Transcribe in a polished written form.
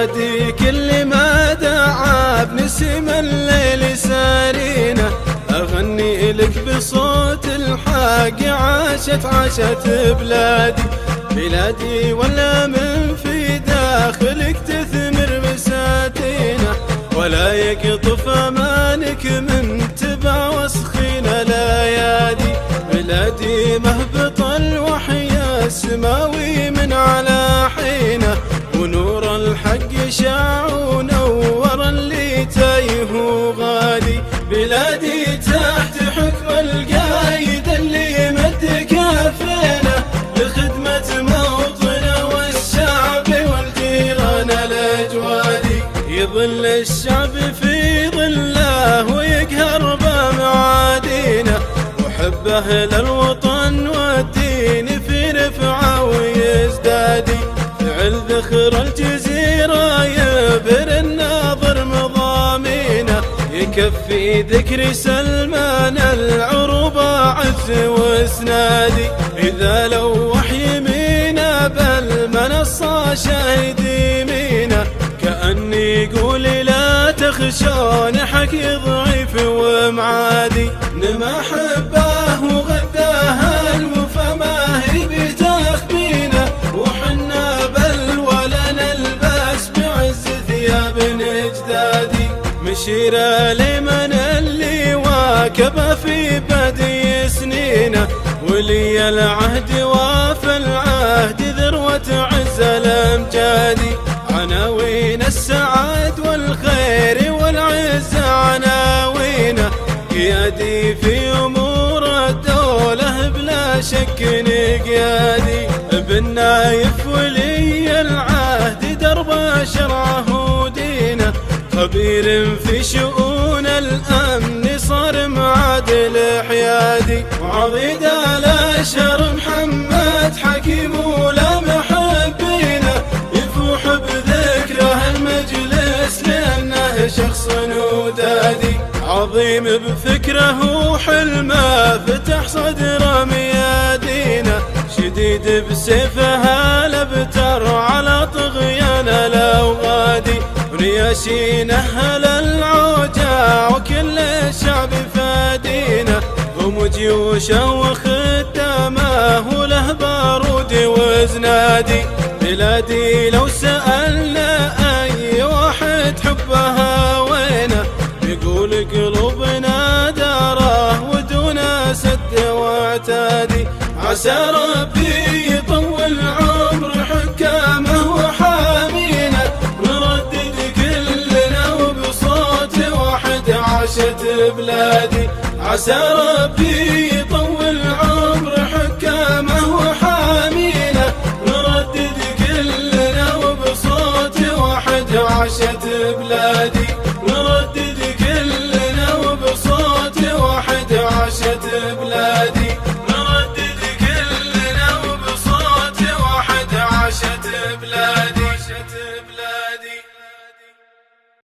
بلادي كل ما دعا بنسم الليل سارينا، أغني لك بصوت الحق عاشت بلادي. بلادي ولا من في داخلك تثمر بساتينا، ولا يقطف أمانك من تبع وسخينا الأيادي. بلادي مهبط الوحي السماوي من على حينا، ونور الحق شاع ونور اللي تايه غادي. بلادي تحت حكم القايد اللي مد كافينا، لخدمة موطنه والشعب والجيران الأجوادي. يظل الشعب في ظله ويقهر بمعادينا، وحب أهل الوطن والدين في رفعه ويزدادي. فعل ذخر الجزيرة يبر الناظر مضامينا، يكفي ذكر سلمان العروبة عز واسنادي. إذا لوح يمينا بالمنصة شاهد يمينا، كأني يقول لا تخشون حكي ضعيف ومعادي. نما حباه وغداه الوفا ما هي بتخبينا، وحنا بل ولا نلبس بعز ثياب اجدادي. مشيرة لمن اللي واكب في بدي سنينا، ولي العهد وافى العهد ذروة عز الامجادي. عناوين السعاد والخير والعز عناوينا، قيادي في امور الدولة بلا شك قيادي. بالنايف ولي العهد درب شرعه دينا، خبير في شؤون الامن صار معادل حيادي. وعضيد الاشهر محمد حكيم ولا محبينا، يفوح بذكره المجلس لانه شخص ودادي. عظيم بفكره وحلمه فتح صدر ميادينا، شديد بسيفها الابتر على طغيان الاوغادي. ورياشين اهل العوجة وكل الشعب فادينا، هم جيوشه وخدامه وله بارود وزنادي. بلادي لو سألنا أي واحد حبها وينه، يقول قلوبنا داره ودون سد واعتادي. عسى ربي يطول عمر حكامه وحامينا، نردد كلنا وبصوت واحد عاشت بلادي. عسى ربي يطول عمر حكامه وحامينا، نردد كلنا وبصوت واحد عاشت بلادي.